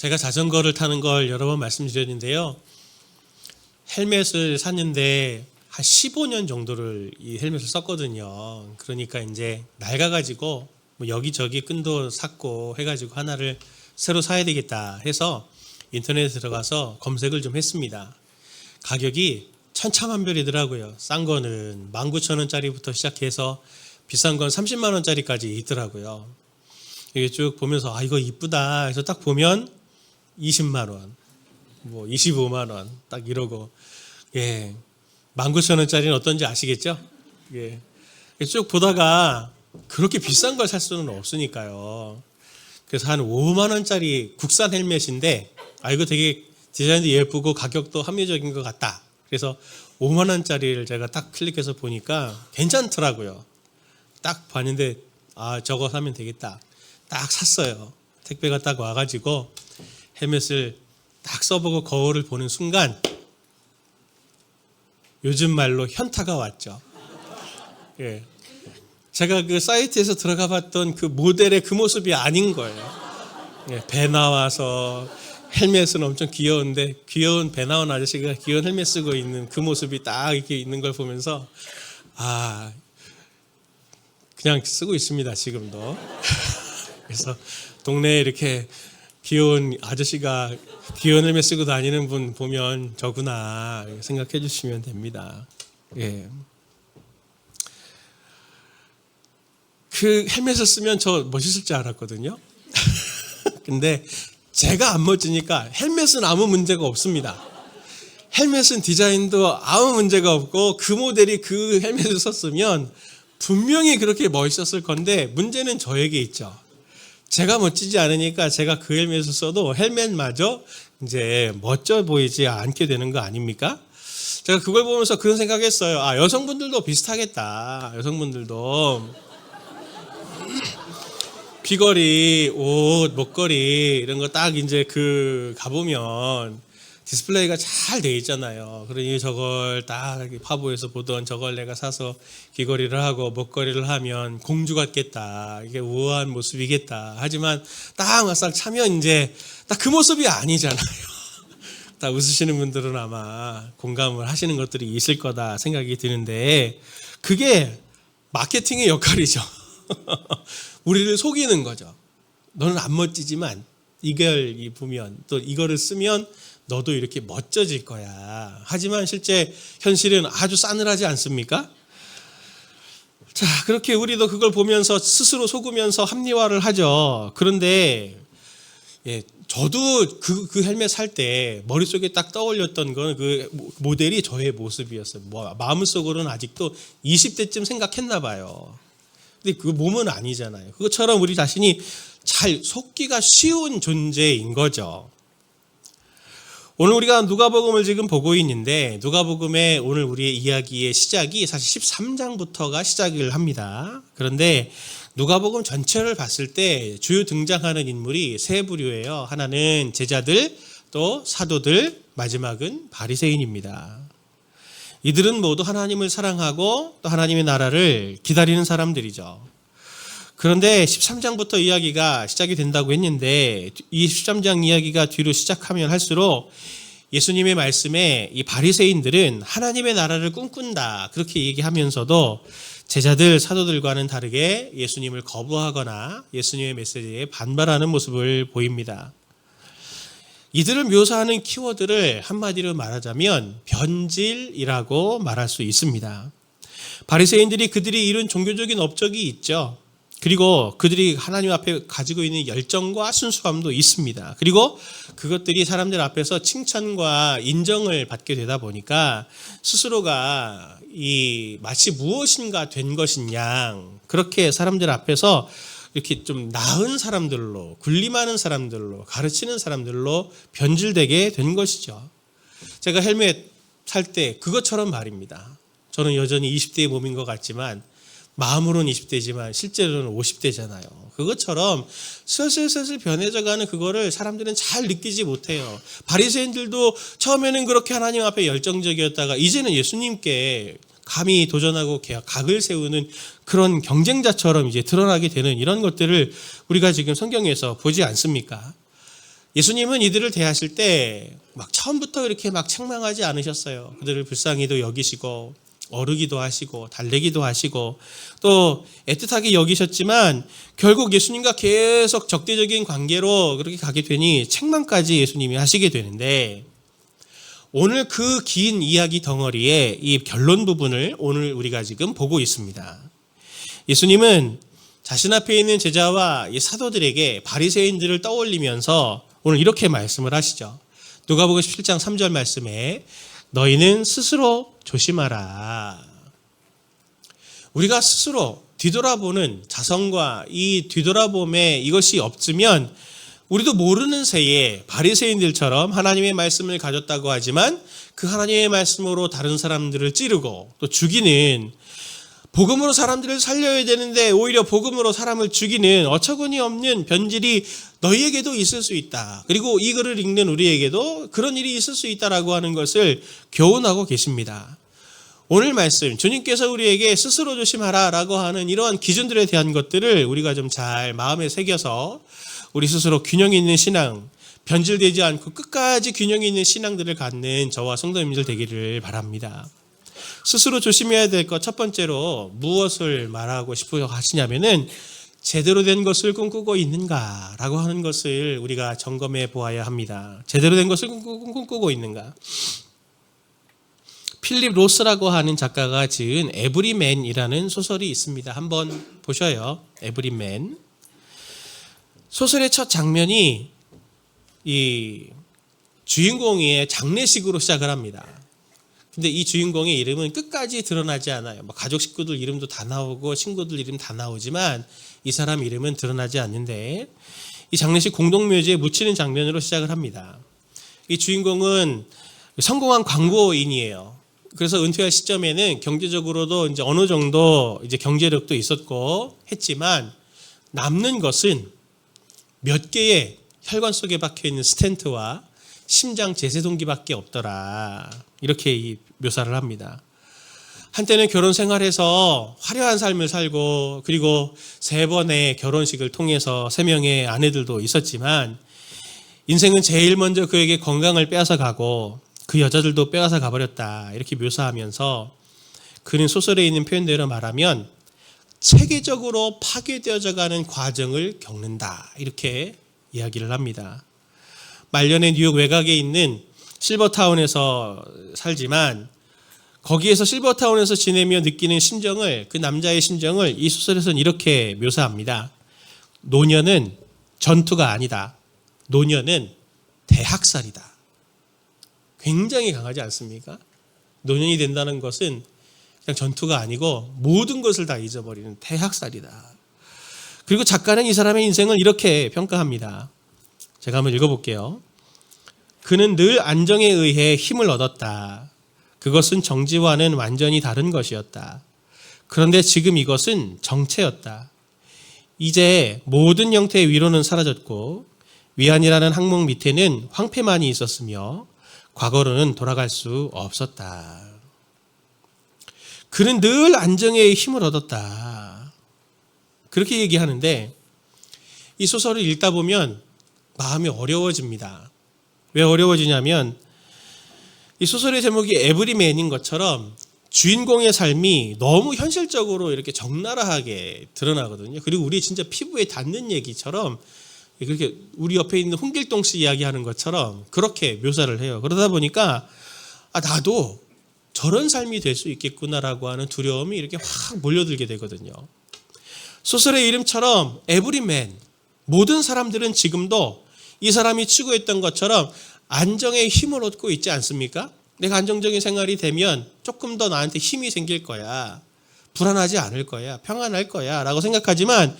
제가 자전거를 타는 걸 여러 번 말씀드렸는데요. 헬멧을 샀는데 한 15년 정도를 이 헬멧을 썼거든요. 그러니까 이제 낡아가지고 뭐 여기저기 끈도 샀고 해가지고 하나를 새로 사야 되겠다 해서 인터넷에 들어가서 검색을 좀 했습니다. 가격이 천차만별이더라고요. 싼 거는 19,000원짜리부터 시작해서 비싼 건 30만 원짜리까지 있더라고요. 이게 쭉 보면서 이거 이쁘다 해서 딱 보면 20만 원, 뭐 25만 원 딱 이러고, 19,000원짜리는 어떤지 아시겠죠? 쭉 보다가 그렇게 비싼 걸 살 수는 없으니까요. 그래서 한 5만 원짜리 국산 헬멧인데 이거 되게 디자인도 예쁘고 가격도 합리적인 것 같다. 그래서 5만 원짜리를 제가 딱 클릭해서 보니까 괜찮더라고요. 딱 봤는데 저거 사면 되겠다. 딱 샀어요. 택배가 딱 와가지고 헬멧을 딱 써보고 거울을 보는 순간 요즘 말로 현타가 왔죠. 제가 그 사이트에서 들어가 봤던 그 모델의 그 모습이 아닌 거예요. 배 나와서 헬멧은 엄청 귀여운데 귀여운 배 나온 아저씨가 귀여운 헬멧 쓰고 있는 그 모습이 딱 이렇게 있는 걸 보면서 그냥 쓰고 있습니다, 지금도. 그래서 동네에 이렇게 귀여운 아저씨가 귀여운 헬멧 쓰고 다니는 분 보면 저구나 생각해 주시면 됩니다. 그 헬멧을 쓰면 저 멋있을 줄 알았거든요. 근데 제가 안 멋지니까 헬멧은 아무 문제가 없습니다. 헬멧은 디자인도 아무 문제가 없고 그 모델이 그 헬멧을 썼으면 분명히 그렇게 멋있었을 건데 문제는 저에게 있죠. 제가 멋지지 않으니까 제가 그 헬멧을 써도 헬멧마저 이제 멋져 보이지 않게 되는 거 아닙니까? 제가 그걸 보면서 그런 생각했어요. 여성분들도 비슷하겠다. 여성분들도 귀걸이, 옷, 목걸이 이런 거 딱 이제 가보면 디스플레이가 잘 돼 있잖아요. 그러니 저걸 딱 파보에서 보던 저걸 내가 사서 귀걸이를 하고 목걸이를 하면 공주 같겠다. 이게 우아한 모습이겠다. 하지만 딱 막상 차면 이제 딱 그 모습이 아니잖아요. 다 웃으시는 분들은 아마 공감을 하시는 것들이 있을 거다 생각이 드는데 그게 마케팅의 역할이죠. 우리를 속이는 거죠. 너는 안 멋지지만 이걸 보면 또 이거를 쓰면 너도 이렇게 멋져질 거야. 하지만 실제 현실은 아주 싸늘하지 않습니까? 자, 그렇게 우리도 그걸 보면서 스스로 속으면서 합리화를 하죠. 그런데 저도 그 헬멧 살 때 머릿속에 딱 떠올렸던 건 그 모델이 저의 모습이었어요. 마음속으로는 아직도 20대쯤 생각했나 봐요. 근데 그 몸은 아니잖아요. 그것처럼 우리 자신이 잘 속기가 쉬운 존재인 거죠. 오늘 우리가 누가복음을 지금 보고 있는데 누가복음의 오늘 우리의 이야기의 시작이 사실 13장부터가 시작을 합니다. 그런데 누가복음 전체를 봤을 때 주요 등장하는 인물이 세 부류예요. 하나는 제자들, 또 사도들, 마지막은 바리새인입니다. 이들은 모두 하나님을 사랑하고 또 하나님의 나라를 기다리는 사람들이죠. 그런데 13장부터 이야기가 시작이 된다고 했는데 이 13장 이야기가 뒤로 시작하면 할수록 예수님의 말씀에 이 바리새인들은 하나님의 나라를 꿈꾼다 그렇게 얘기하면서도 제자들, 사도들과는 다르게 예수님을 거부하거나 예수님의 메시지에 반발하는 모습을 보입니다. 이들을 묘사하는 키워드를 한마디로 말하자면 변질이라고 말할 수 있습니다. 바리새인들이 그들이 이룬 종교적인 업적이 있죠. 그리고 그들이 하나님 앞에 가지고 있는 열정과 순수함도 있습니다. 그리고 그것들이 사람들 앞에서 칭찬과 인정을 받게 되다 보니까 스스로가 마치 무엇인가 된 것인 양 그렇게 사람들 앞에서 이렇게 좀 나은 사람들로, 군림하는 사람들로, 가르치는 사람들로 변질되게 된 것이죠. 제가 헬멧 살 때 그것처럼 말입니다. 저는 여전히 20대의 몸인 것 같지만 마음으로는 20대지만 실제로는 50대잖아요. 그것처럼 슬슬 변해져가는 그거를 사람들은 잘 느끼지 못해요. 바리새인들도 처음에는 그렇게 하나님 앞에 열정적이었다가 이제는 예수님께 감히 도전하고 각을 세우는 그런 경쟁자처럼 이제 드러나게 되는 이런 것들을 우리가 지금 성경에서 보지 않습니까? 예수님은 이들을 대하실 때 막 처음부터 이렇게 막 책망하지 않으셨어요. 그들을 불쌍히도 여기시고 어르기도 하시고 달래기도 하시고 또 애틋하게 여기셨지만 결국 예수님과 계속 적대적인 관계로 그렇게 가게 되니 책망까지 예수님이 하시게 되는데, 오늘 그 긴 이야기 덩어리의 이 결론 부분을 오늘 우리가 지금 보고 있습니다. 예수님은 자신 앞에 있는 제자와 이 사도들에게 바리새인들을 떠올리면서 오늘 이렇게 말씀을 하시죠. 누가복음 17장 3절 말씀에 너희는 스스로 조심하라. 우리가 스스로 뒤돌아보는 자성과 이 뒤돌아봄에 이것이 없으면 우리도 모르는 새에 바리새인들처럼 하나님의 말씀을 가졌다고 하지만 그 하나님의 말씀으로 다른 사람들을 찌르고 또 죽이는, 복음으로 사람들을 살려야 되는데 오히려 복음으로 사람을 죽이는 어처구니 없는 변질이 너희에게도 있을 수 있다. 그리고 이 글을 읽는 우리에게도 그런 일이 있을 수 있다라고 하는 것을 교훈하고 계십니다. 오늘 말씀, 주님께서 우리에게 스스로 조심하라라고 하는 이러한 기준들에 대한 것들을 우리가 좀 잘 마음에 새겨서 우리 스스로 균형 있는 신앙, 변질되지 않고 끝까지 균형 있는 신앙들을 갖는 저와 성도님들 되기를 바랍니다. 스스로 조심해야 될 것 첫 번째로 무엇을 말하고 싶어 하시냐면은 제대로 된 것을 꿈꾸고 있는가라고 하는 것을 우리가 점검해 보아야 합니다. 제대로 된 것을 꿈꾸고 있는가. 필립 로스라고 하는 작가가 지은 에브리맨이라는 소설이 있습니다. 한번 보셔요. 에브리맨. 소설의 첫 장면이 이 주인공의 장례식으로 시작을 합니다. 근데 이 주인공의 이름은 끝까지 드러나지 않아요. 뭐 가족 식구들 이름도 다 나오고 친구들 이름 다 나오지만 이 사람 이름은 드러나지 않는데, 이 장례식 공동묘지에 묻히는 장면으로 시작을 합니다. 이 주인공은 성공한 광고인이에요. 그래서 은퇴할 시점에는 경제적으로도 이제 어느 정도 이제 경제력도 있었고 했지만 남는 것은 몇 개의 혈관 속에 박혀 있는 스텐트와 심장 제세동기밖에 없더라. 이렇게 이 묘사를 합니다. 한때는 결혼 생활에서 화려한 삶을 살고 그리고 3번의 결혼식을 통해서 3명의 아내들도 있었지만 인생은 제일 먼저 그에게 건강을 빼앗아 가고 그 여자들도 빼앗아 가버렸다. 이렇게 묘사하면서 그는 소설에 있는 표현대로 말하면 체계적으로 파괴되어져 가는 과정을 겪는다. 이렇게 이야기를 합니다. 말년에 뉴욕 외곽에 있는 실버타운에서 살지만 거기에서 실버타운에서 지내며 느끼는 심정을, 그 남자의 심정을 이 소설에서는 이렇게 묘사합니다. 노년은 전투가 아니다. 노년은 대학살이다. 굉장히 강하지 않습니까? 노년이 된다는 것은 그냥 전투가 아니고 모든 것을 다 잊어버리는 대학살이다. 그리고 작가는 이 사람의 인생을 이렇게 평가합니다. 제가 한번 읽어볼게요. 그는 늘 안정에 의해 힘을 얻었다. 그것은 정지와는 완전히 다른 것이었다. 그런데 지금 이것은 정체였다. 이제 모든 형태의 위로는 사라졌고 위안이라는 항목 밑에는 황폐만이 있었으며 과거로는 돌아갈 수 없었다. 그는 늘 안정에 힘을 얻었다. 그렇게 얘기하는데 이 소설을 읽다 보면 마음이 어려워집니다. 왜 어려워지냐면 이 소설의 제목이 에브리맨인 것처럼 주인공의 삶이 너무 현실적으로 이렇게 적나라하게 드러나거든요. 그리고 우리 진짜 피부에 닿는 얘기처럼 그렇게 우리 옆에 있는 홍길동 씨 이야기하는 것처럼 그렇게 묘사를 해요. 그러다 보니까 나도 저런 삶이 될 수 있겠구나라고 하는 두려움이 이렇게 확 몰려들게 되거든요. 소설의 이름처럼 에브리맨, 모든 사람들은 지금도 이 사람이 추구했던 것처럼 안정의 힘을 얻고 있지 않습니까? 내가 안정적인 생활이 되면 조금 더 나한테 힘이 생길 거야. 불안하지 않을 거야. 평안할 거야. 라고 생각하지만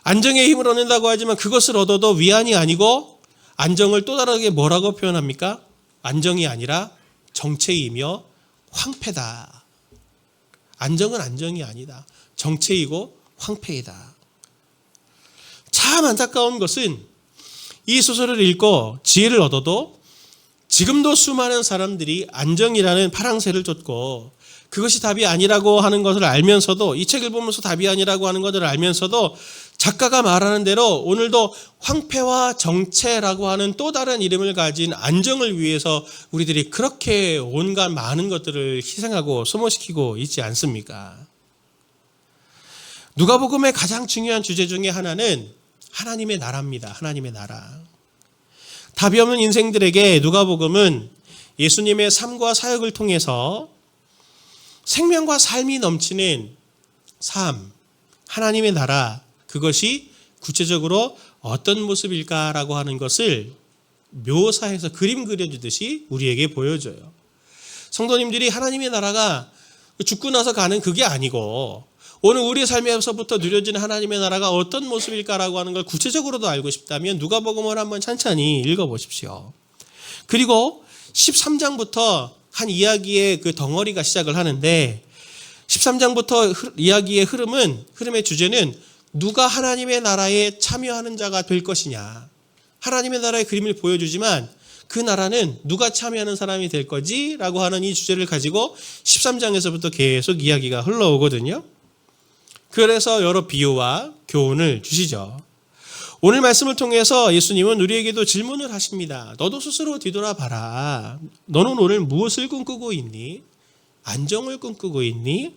안정의 힘을 얻는다고 하지만 그것을 얻어도 위안이 아니고 안정을 또 다르게 뭐라고 표현합니까? 안정이 아니라 정체이며 황폐다. 안정은 안정이 아니다. 정체이고 황폐이다. 참 안타까운 것은 이 소설을 읽고 지혜를 얻어도 지금도 수많은 사람들이 안정이라는 파랑새를 쫓고 그것이 답이 아니라고 하는 것을 알면서도, 이 책을 보면서 답이 아니라고 하는 것을 알면서도 작가가 말하는 대로 오늘도 황폐와 정체라고 하는 또 다른 이름을 가진 안정을 위해서 우리들이 그렇게 온갖 많은 것들을 희생하고 소모시키고 있지 않습니까? 누가복음의 가장 중요한 주제 중에 하나는 하나님의 나라입니다. 하나님의 나라. 답이 없는 인생들에게 누가복음은 예수님의 삶과 사역을 통해서 생명과 삶이 넘치는 삶, 하나님의 나라, 그것이 구체적으로 어떤 모습일까라고 하는 것을 묘사해서 그림 그려주듯이 우리에게 보여줘요. 성도님들이 하나님의 나라가 죽고 나서 가는 그게 아니고 오늘 우리의 삶에서부터 누려지는 하나님의 나라가 어떤 모습일까라고 하는 걸 구체적으로도 알고 싶다면 누가복음을 한번 찬찬히 읽어보십시오. 그리고 13장부터 한 이야기의 그 덩어리가 시작을 하는데 13장부터 이야기의 흐름의 주제는 누가 하나님의 나라에 참여하는 자가 될 것이냐. 하나님의 나라의 그림을 보여주지만 그 나라는 누가 참여하는 사람이 될 거지? 라고 하는 이 주제를 가지고 13장에서부터 계속 이야기가 흘러오거든요. 그래서 여러 비유와 교훈을 주시죠. 오늘 말씀을 통해서 예수님은 우리에게도 질문을 하십니다. 너도 스스로 뒤돌아봐라. 너는 오늘 무엇을 꿈꾸고 있니? 안정을 꿈꾸고 있니?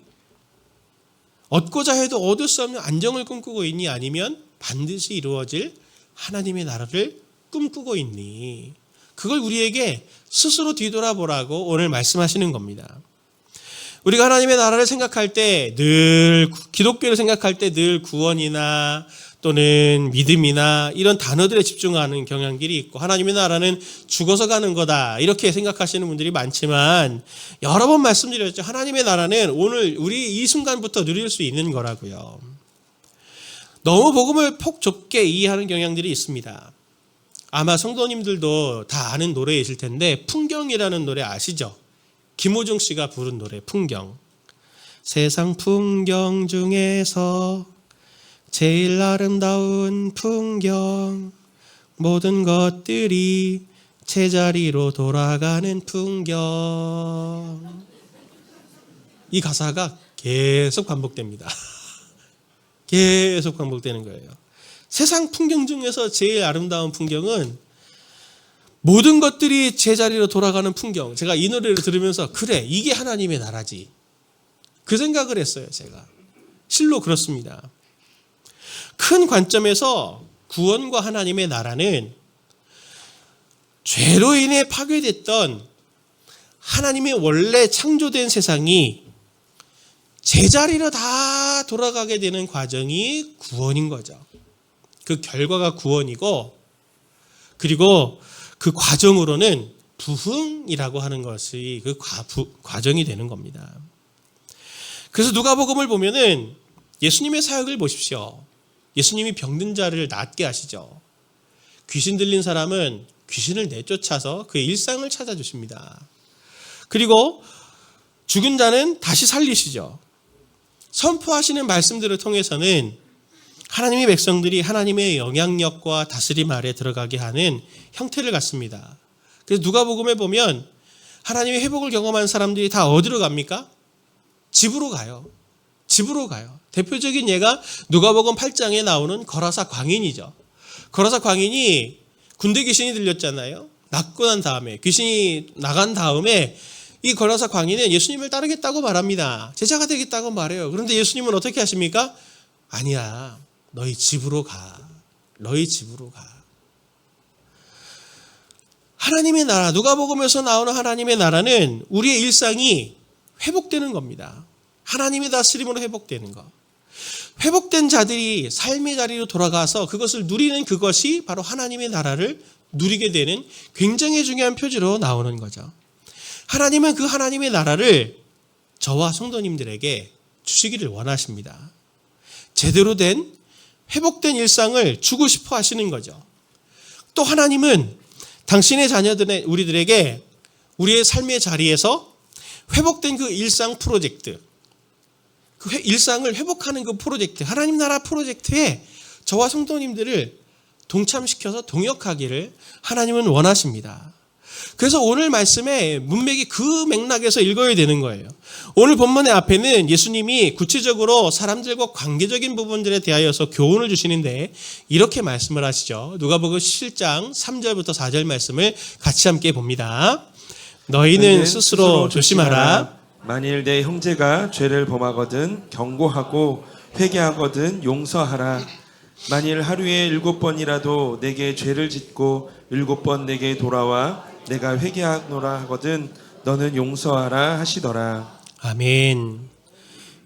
얻고자 해도 얻을 수 없는 안정을 꿈꾸고 있니? 아니면 반드시 이루어질 하나님의 나라를 꿈꾸고 있니? 그걸 우리에게 스스로 뒤돌아보라고 오늘 말씀하시는 겁니다. 우리가 하나님의 나라를 생각할 때 늘 기독교를 생각할 때 늘 구원이나 또는 믿음이나 이런 단어들에 집중하는 경향들이 있고 하나님의 나라는 죽어서 가는 거다 이렇게 생각하시는 분들이 많지만 여러 번 말씀드렸죠. 하나님의 나라는 오늘 우리 이 순간부터 누릴 수 있는 거라고요. 너무 복음을 폭 좁게 이해하는 경향들이 있습니다. 아마 성도님들도 다 아는 노래이실 텐데 풍경이라는 노래 아시죠? 김호중 씨가 부른 노래 풍경. 세상 풍경 중에서 제일 아름다운 풍경, 모든 것들이 제자리로 돌아가는 풍경. 이 가사가 계속 반복됩니다. 계속 반복되는 거예요. 세상 풍경 중에서 제일 아름다운 풍경은 모든 것들이 제자리로 돌아가는 풍경. 제가 이 노래를 들으면서 그래, 이게 하나님의 나라지. 그 생각을 했어요, 제가. 실로 그렇습니다. 큰 관점에서 구원과 하나님의 나라는 죄로 인해 파괴됐던 하나님의 원래 창조된 세상이 제자리로 다 돌아가게 되는 과정이 구원인 거죠. 그 결과가 구원이고 그리고 그 과정으로는 부흥이라고 하는 것이 그 과정이 되는 겁니다. 그래서 누가복음을 보면은 예수님의 사역을 보십시오. 예수님이 병든 자를 낫게 하시죠. 귀신 들린 사람은 귀신을 내쫓아서 그의 일상을 찾아주십니다. 그리고 죽은 자는 다시 살리시죠. 선포하시는 말씀들을 통해서는 하나님의 백성들이 하나님의 영향력과 다스림 아래 들어가게 하는 형태를 갖습니다. 그래서 누가복음에 보면 하나님의 회복을 경험한 사람들이 다 어디로 갑니까? 집으로 가요. 집으로 가요. 대표적인 예가 누가복음 8장에 나오는 거라사 광인이죠. 거라사 광인이 군대 귀신이 들렸잖아요. 낫고 난 다음에 귀신이 나간 다음에 이 거라사 광인은 예수님을 따르겠다고 말합니다. 제자가 되겠다고 말해요. 그런데 예수님은 어떻게 하십니까? 아니야. 너희 집으로 가. 너희 집으로 가. 하나님의 나라, 누가복음에서 나오는 하나님의 나라는 우리의 일상이 회복되는 겁니다. 하나님의 다스림으로 회복되는 것. 회복된 자들이 삶의 자리로 돌아가서 그것을 누리는 그것이 바로 하나님의 나라를 누리게 되는 굉장히 중요한 표지로 나오는 거죠. 하나님은 그 하나님의 나라를 저와 성도님들에게 주시기를 원하십니다. 제대로 된 회복된 일상을 주고 싶어 하시는 거죠. 또 하나님은 당신의 자녀들의 우리들에게 우리의 삶의 자리에서 회복된 그 일상 프로젝트, 그 일상을 회복하는 그 프로젝트, 하나님 나라 프로젝트에 저와 성도님들을 동참시켜서 동역하기를 하나님은 원하십니다. 그래서 오늘 말씀의 문맥이 그 맥락에서 읽어야 되는 거예요. 오늘 본문의 앞에는 예수님이 구체적으로 사람들과 관계적인 부분들에 대하여서 교훈을 주시는데 이렇게 말씀을 하시죠. 누가복음 7장 3절부터 4절 말씀을 같이 함께 봅니다. 너희는 스스로 조심하라. 만일 내 형제가 죄를 범하거든 경고하고 회개하거든 용서하라. 만일 하루에 7번이라도 내게 죄를 짓고 7번 내게 돌아와 내가 회개하노라 하거든 너는 용서하라 하시더라. 아멘.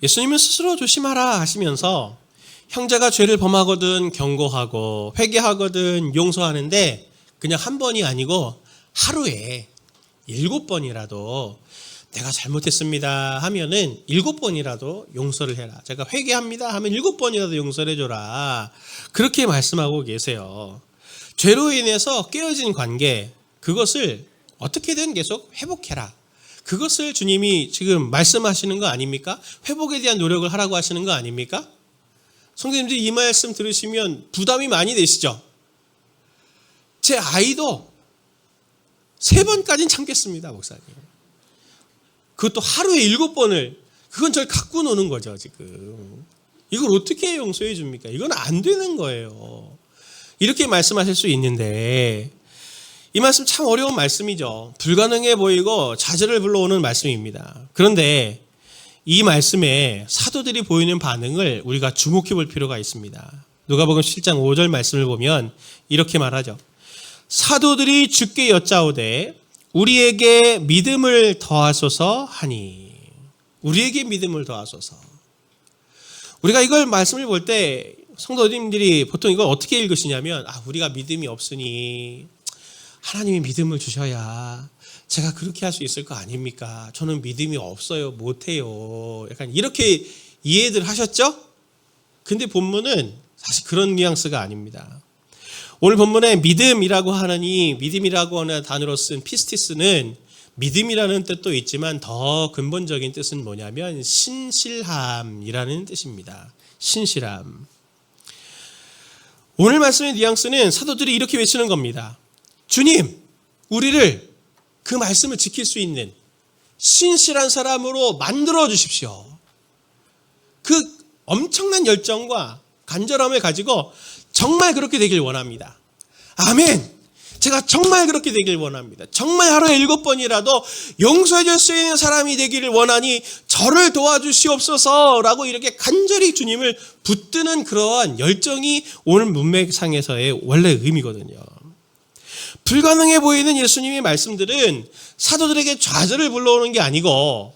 예수님은 스스로 조심하라 하시면서 형제가 죄를 범하거든 경고하고 회개하거든 용서하는데 그냥 한 번이 아니고 하루에 7번이라도 내가 잘못했습니다 하면은 7번이라도 용서를 해라. 제가 회개합니다 하면 7번이라도 용서를 해줘라. 그렇게 말씀하고 계세요. 죄로 인해서 깨어진 관계, 그것을 어떻게든 계속 회복해라. 그것을 주님이 지금 말씀하시는 거 아닙니까? 회복에 대한 노력을 하라고 하시는 거 아닙니까? 성도님들이 이 말씀 들으시면 부담이 많이 되시죠? 제 아이도 3번까지는 참겠습니다, 목사님. 그것도 하루에 7번을, 그건 저를 갖고 노는 거죠, 지금. 이걸 어떻게 용서해 줍니까? 이건 안 되는 거예요. 이렇게 말씀하실 수 있는데, 이 말씀 참 어려운 말씀이죠. 불가능해 보이고 좌절을 불러오는 말씀입니다. 그런데 이 말씀에 사도들이 보이는 반응을 우리가 주목해 볼 필요가 있습니다. 누가복음 7장 5절 말씀을 보면 이렇게 말하죠. 사도들이 주께 여짜오되 우리에게 믿음을 더하소서 하니. 우리에게 믿음을 더하소서. 우리가 이걸 말씀을 볼 때 성도님들이 보통 이걸 어떻게 읽으시냐면 우리가 믿음이 없으니 하나님이 믿음을 주셔야 제가 그렇게 할 수 있을 거 아닙니까? 저는 믿음이 없어요. 못해요. 약간 이렇게 이해들 하셨죠? 근데 본문은 사실 그런 뉘앙스가 아닙니다. 오늘 본문에 믿음이라고 하는 단어로 쓴 피스티스는 믿음이라는 뜻도 있지만 더 근본적인 뜻은 뭐냐면 신실함이라는 뜻입니다. 신실함. 오늘 말씀의 뉘앙스는 사도들이 이렇게 외치는 겁니다. 주님, 우리를 그 말씀을 지킬 수 있는 신실한 사람으로 만들어 주십시오. 그 엄청난 열정과 간절함을 가지고 정말 그렇게 되길 원합니다. 아멘. 제가 정말 그렇게 되길 원합니다. 정말 하루에 7번이라도 용서해 줄 수 있는 사람이 되기를 원하니 저를 도와주시옵소서라고 이렇게 간절히 주님을 붙드는 그러한 열정이 오늘 문맥상에서의 원래 의미거든요. 불가능해 보이는 예수님의 말씀들은 사도들에게 좌절을 불러오는 게 아니고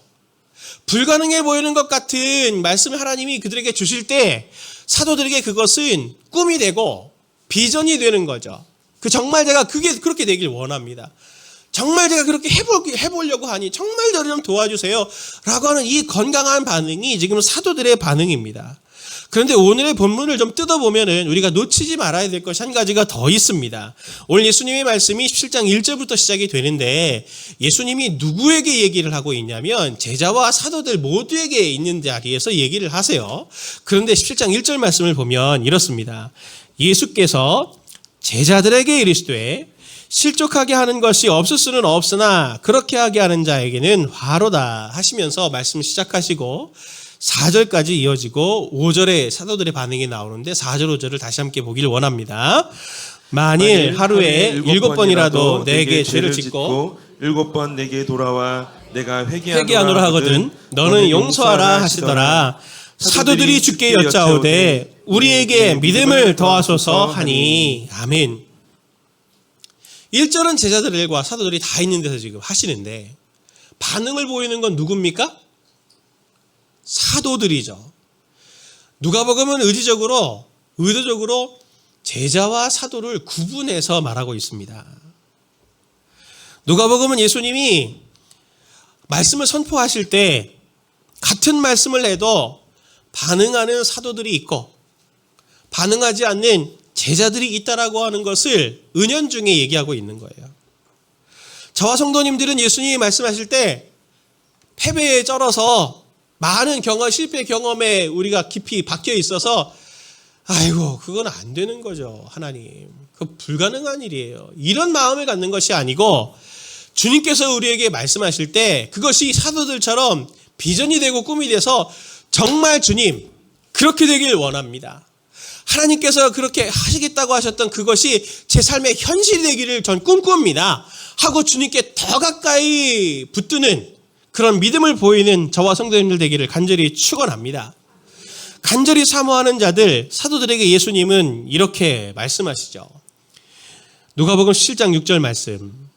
불가능해 보이는 것 같은 말씀을 하나님이 그들에게 주실 때 사도들에게 그것은 꿈이 되고 비전이 되는 거죠. 정말 제가 그렇게 되길 원합니다. 정말 제가 그렇게 해보려고 하니 정말 저를 좀 도와주세요 라고 하는 이 건강한 반응이 지금 사도들의 반응입니다. 그런데 오늘의 본문을 좀 뜯어보면은 우리가 놓치지 말아야 될 것이 한 가지가 더 있습니다. 오늘 예수님의 말씀이 17장 1절부터 시작이 되는데 예수님이 누구에게 얘기를 하고 있냐면 제자와 사도들 모두에게 있는 자리에서 얘기를 하세요. 그런데 17장 1절 말씀을 보면 이렇습니다. 예수께서 제자들에게 이르시되 실족하게 하는 것이 없을 수는 없으나 그렇게 하게 하는 자에게는 화로다 하시면서 말씀 시작하시고 4절까지 이어지고 5절에 사도들의 반응이 나오는데 4절 5절을 다시 함께 보기를 원합니다. 만일 하루에 7번이라도 내게 죄를 짓고 7번 내게 돌아와 내가 회개하노라 하거든 너는 용서하라 하시더라. 사도들이 주께 여짜오되 우리에게 믿음을 더하소서 하니. 아멘. 1절은 제자들과 사도들이 다 있는 데서 지금 하시는데 반응을 보이는 건 누굽니까? 사도들이죠. 누가복음은 의도적으로 제자와 사도를 구분해서 말하고 있습니다. 누가복음은 예수님이 말씀을 선포하실 때 같은 말씀을 해도 반응하는 사도들이 있고 반응하지 않는 제자들이 있다라고 하는 것을 은연중에 얘기하고 있는 거예요. 저와 성도님들은 예수님이 말씀하실 때 패배에 쩔어서 많은 실패 경험에 우리가 깊이 박혀 있어서 그건 안 되는 거죠. 하나님. 그건 불가능한 일이에요. 이런 마음을 갖는 것이 아니고 주님께서 우리에게 말씀하실 때 그것이 사도들처럼 비전이 되고 꿈이 돼서 정말 주님 그렇게 되길 원합니다. 하나님께서 그렇게 하시겠다고 하셨던 그것이 제 삶의 현실이 되기를 전 꿈꿉니다 하고 주님께 더 가까이 붙드는 그런 믿음을 보이는 저와 성도님들 되기를 간절히 축원합니다. 간절히 사모하는 자들, 사도들에게 예수님은 이렇게 말씀하시죠. 누가복음 7장 6절 말씀.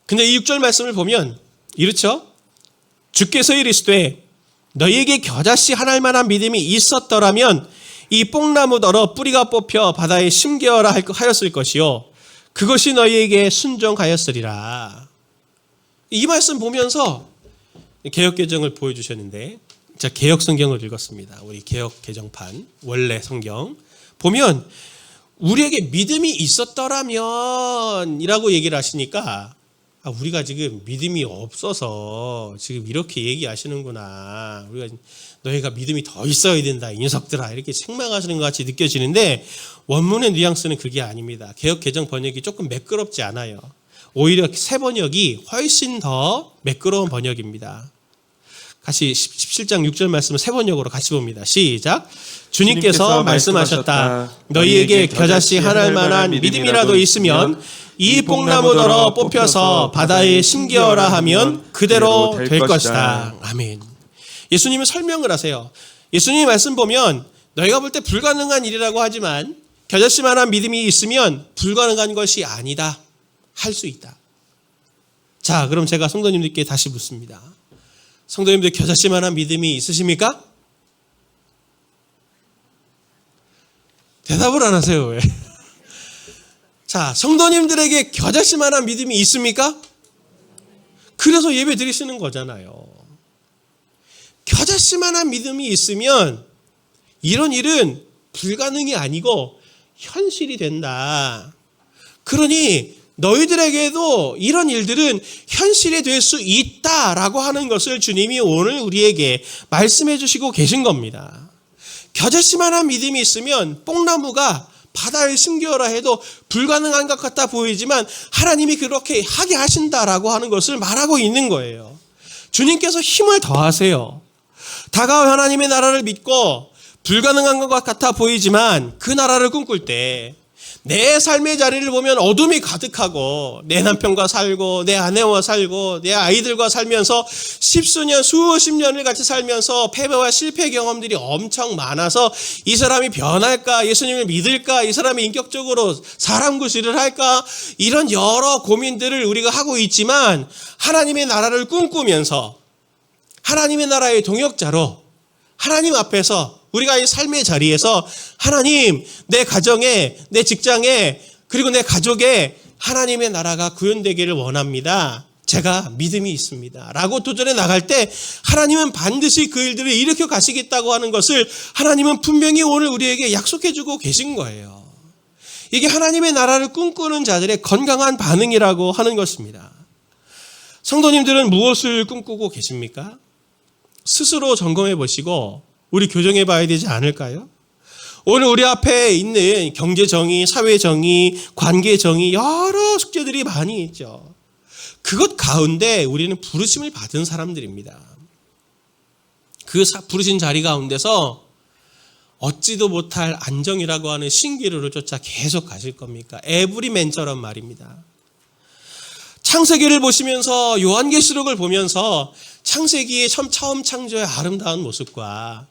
근데 이 6절 말씀을 보면 이렇죠. 주께서 이르시되 너희에게 겨자씨 하나일 만한 믿음이 있었더라면 이 뽕나무더러 뿌리가 뽑혀 바다에 심겨라 하였을 것이요 그것이 너희에게 순종하였으리라. 이 말씀 보면서 개역개정을 보여주셨는데 자, 개역성경을 읽었습니다. 우리 개역개정판 원래 성경 보면 우리에게 믿음이 있었더라면 이라고 얘기를 하시니까 우리가 지금 믿음이 없어서 지금 이렇게 얘기하시는구나. 우리가 너희가 믿음이 더 있어야 된다. 이 녀석들아. 이렇게 책망하시는 것 같이 느껴지는데 원문의 뉘앙스는 그게 아닙니다. 개역 개정 번역이 조금 매끄럽지 않아요. 오히려 새 번역이 훨씬 더 매끄러운 번역입니다. 같이 17장 6절 말씀을 새 번역으로 같이 봅니다. 시작. 주님께서 말씀하셨다. 너희에게 겨자씨 하나일 만한 믿음이라도 있으면 이 뽕나무더러 뽑혀서 바다에 심기어라 하면 그대로 될 것이다. 아멘. 예수님은 설명을 하세요. 예수님의 말씀 보면 너희가 볼 때 불가능한 일이라고 하지만 겨자씨만한 믿음이 있으면 불가능한 것이 아니다. 할 수 있다. 자, 그럼 제가 성도님들께 다시 묻습니다. 성도님들 겨자씨만한 믿음이 있으십니까? 대답을 안 하세요. 왜? 자, 성도님들에게 겨자씨만한 믿음이 있습니까? 그래서 예배 드리시는 거잖아요. 겨자씨만한 믿음이 있으면 이런 일은 불가능이 아니고 현실이 된다. 그러니 너희들에게도 이런 일들은 현실이 될 수 있다라고 하는 것을 주님이 오늘 우리에게 말씀해 주시고 계신 겁니다. 겨자씨만한 믿음이 있으면 뽕나무가 바다에 심겨라 해도 불가능한 것 같아 보이지만 하나님이 그렇게 하게 하신다라고 하는 것을 말하고 있는 거예요. 주님께서 힘을 더하세요. 다가올 하나님의 나라를 믿고 불가능한 것 같아 보이지만 그 나라를 꿈꿀 때 내 삶의 자리를 보면 어둠이 가득하고 내 남편과 살고 내 아내와 살고 내 아이들과 살면서 십수년 수십 년을 같이 살면서 패배와 실패 경험들이 엄청 많아서 이 사람이 변할까, 예수님을 믿을까, 이 사람이 인격적으로 사람 구실을 할까, 이런 여러 고민들을 우리가 하고 있지만 하나님의 나라를 꿈꾸면서 하나님의 나라의 동역자로 하나님 앞에서 우리가 이 삶의 자리에서 하나님, 내 가정에, 내 직장에, 그리고 내 가족에 하나님의 나라가 구현되기를 원합니다. 제가 믿음이 있습니다. 라고 도전해 나갈 때 하나님은 반드시 그 일들을 일으켜 가시겠다고 하는 것을 하나님은 분명히 오늘 우리에게 약속해 주고 계신 거예요. 이게 하나님의 나라를 꿈꾸는 자들의 건강한 반응이라고 하는 것입니다. 성도님들은 무엇을 꿈꾸고 계십니까? 스스로 점검해 보시고 우리 교정해 봐야 되지 않을까요? 오늘 우리 앞에 있는 경제정의, 사회정의, 관계정의 여러 숙제들이 많이 있죠. 그것 가운데 우리는 부르심을 받은 사람들입니다. 그 부르신 자리 가운데서 얻지도 못할 안정이라고 하는 신기루를 쫓아 계속 가실 겁니까? 에브리맨처럼 말입니다. 창세기를 보시면서 요한계시록을 보면서 창세기의 처음 창조의 아름다운 모습과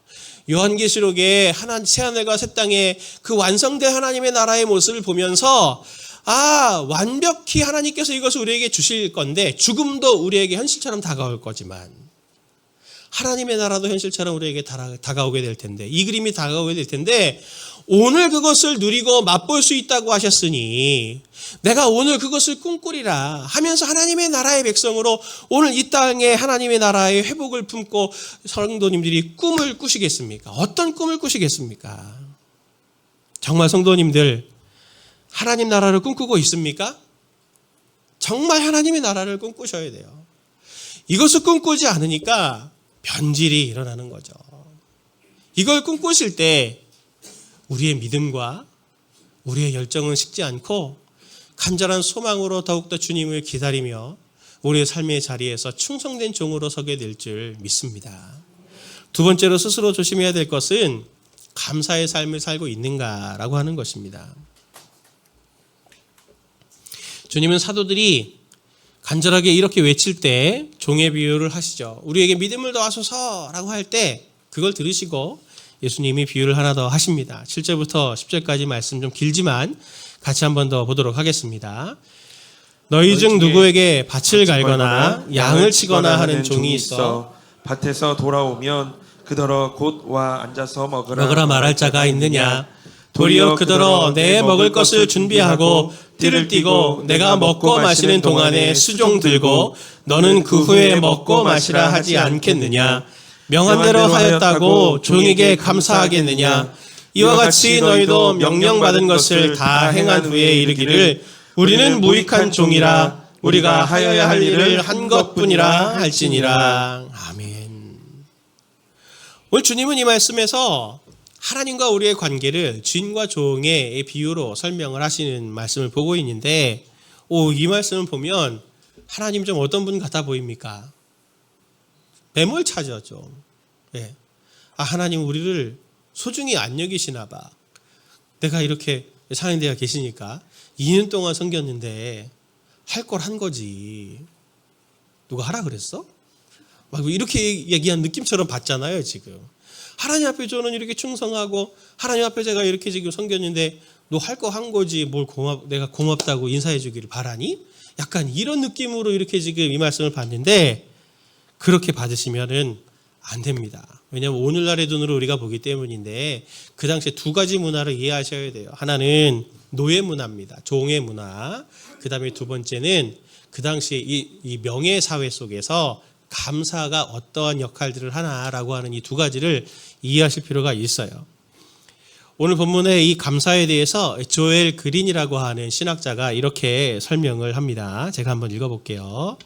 요한계시록의 새하늘과 새 땅의 그 완성된 하나님의 나라의 모습을 보면서 완벽히 하나님께서 이것을 우리에게 주실 건데 죽음도 우리에게 현실처럼 다가올 거지만 하나님의 나라도 현실처럼 우리에게 다가오게 될 텐데 이 그림이 다가오게 될 텐데 오늘 그것을 누리고 맛볼 수 있다고 하셨으니 내가 오늘 그것을 꿈꾸리라 하면서 하나님의 나라의 백성으로 오늘 이 땅에 하나님의 나라의 회복을 품고 성도님들이 꿈을 꾸시겠습니까? 어떤 꿈을 꾸시겠습니까? 정말 성도님들 하나님 나라를 꿈꾸고 있습니까? 정말 하나님의 나라를 꿈꾸셔야 돼요. 이것을 꿈꾸지 않으니까 변질이 일어나는 거죠. 이걸 꿈꾸실 때 우리의 믿음과 우리의 열정은 식지 않고 간절한 소망으로 더욱더 주님을 기다리며 우리의 삶의 자리에서 충성된 종으로 서게 될 줄 믿습니다. 두 번째로 스스로 조심해야 될 것은 감사의 삶을 살고 있는가라고 하는 것입니다. 주님은 사도들이 간절하게 이렇게 외칠 때 종의 비유를 하시죠. 우리에게 믿음을 더하소서라고 할 때 그걸 들으시고 예수님이 비유를 하나 더 하십니다. 7절부터 10절까지 말씀 좀 길지만 같이 한 번 더 보도록 하겠습니다. 너희 중 누구에게 밭을 갈거나 양을 치거나 하는 종이 있어 밭에서 돌아오면 그더러 곧 와 앉아서 먹으라 말할 자가 있느냐? 도리어 그더러 내 먹을 것을 준비하고 띠를 띠고 내가 먹고 마시는 동안에 수종 들고 너는 그 후에 먹고 마시라 하지 않겠느냐? 명한 대로 하였다고 종에게 감사하겠느냐? 이와 같이 너희도 명령받은 것을 다 행한 후에 이르기를 우리는 무익한 종이라 우리가 하여야 할 일을 한 것뿐이라 할지니라. 아멘. 오늘 주님은 이 말씀에서 하나님과 우리의 관계를 주인과 종의 비유로 설명을 하시는 말씀을 보고 있는데 이 말씀을 보면 하나님 좀 어떤 분 같아 보입니까? 매몰차죠 좀. 네. 하나님 우리를 소중히 안 여기시나 봐. 내가 이렇게 사는데가 계시니까 2년 동안 섬겼는데 할 걸 한 거지. 누가 하라 그랬어? 막 이렇게 얘기한 느낌처럼 받잖아요 지금. 하나님 앞에 저는 이렇게 충성하고 하나님 앞에 제가 이렇게 지금 섬겼는데 너 할 거 한 거지 뭘 내가 고맙다고 인사해 주기를 바라니? 약간 이런 느낌으로 이렇게 지금 이 말씀을 받는데 그렇게 받으시면은 안 됩니다. 왜냐하면 오늘날의 눈으로 우리가 보기 때문인데 그 당시에 두 가지 문화를 이해하셔야 돼요. 하나는 노예 문화입니다. 종의 문화. 그 다음에 두 번째는 그 당시에 이 명예 사회 속에서 감사가 어떠한 역할들을 하나라고 하는 이 두 가지를 이해하실 필요가 있어요. 오늘 본문의 이 감사에 대해서 조엘 그린이라고 하는 신학자가 이렇게 설명을 합니다. 제가 한번 읽어볼게요.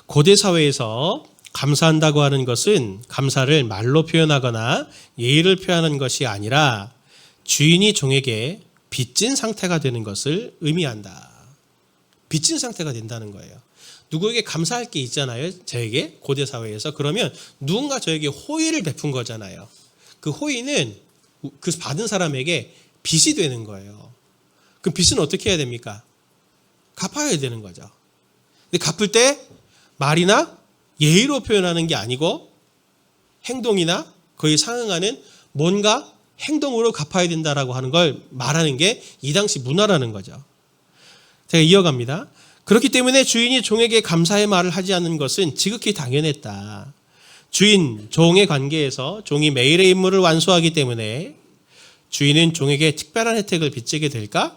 고대 사회에서 감사한다고 하는 것은 감사를 말로 표현하거나 예의를 표현하는 것이 아니라 주인이 종에게 빚진 상태가 되는 것을 의미한다. 빚진 상태가 된다는 거예요. 누구에게 감사할 게 있잖아요. 저에게 고대 사회에서. 그러면 누군가 저에게 호의를 베푼 거잖아요. 그 호의는 그 받은 사람에게 빚이 되는 거예요. 그 빚은 어떻게 해야 됩니까? 갚아야 되는 거죠. 근데 갚을 때 말이나 예의로 표현하는 게 아니고 행동이나 거의 상응하는 뭔가 행동으로 갚아야 된다라고 하는 걸 말하는 게 이 당시 문화라는 거죠. 제가 이어갑니다. 그렇기 때문에 주인이 종에게 감사의 말을 하지 않는 것은 지극히 당연했다. 주인, 종의 관계에서 종이 매일의 임무를 완수하기 때문에 주인은 종에게 특별한 혜택을 빚지게 될까?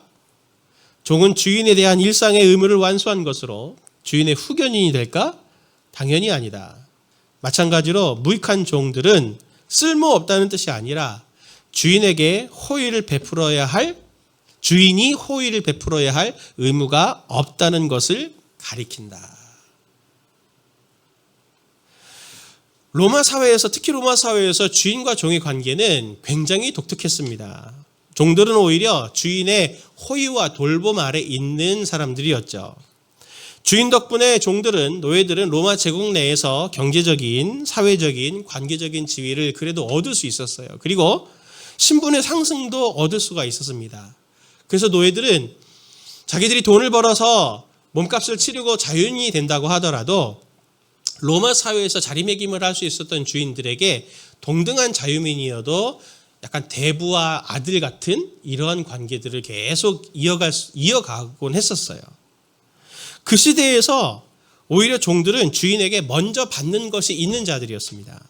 종은 주인에 대한 일상의 의무를 완수한 것으로 주인의 후견인이 될까? 당연히 아니다. 마찬가지로 무익한 종들은 쓸모없다는 뜻이 아니라 주인이 호의를 베풀어야 할 의무가 없다는 것을 가리킨다. 특히 로마 사회에서 주인과 종의 관계는 굉장히 독특했습니다. 종들은 오히려 주인의 호의와 돌봄 아래 있는 사람들이었죠. 주인 덕분에 노예들은 로마 제국 내에서 경제적인, 사회적인, 관계적인 지위를 그래도 얻을 수 있었어요. 그리고 신분의 상승도 얻을 수가 있었습니다. 그래서 노예들은 자기들이 돈을 벌어서 몸값을 치르고 자유인이 된다고 하더라도 로마 사회에서 자리매김을 할 수 있었던 주인들에게 동등한 자유민이어도 약간 대부와 아들 같은 이러한 관계들을 계속 이어가곤 했었어요. 그 시대에서 오히려 종들은 주인에게 먼저 받는 것이 있는 자들이었습니다.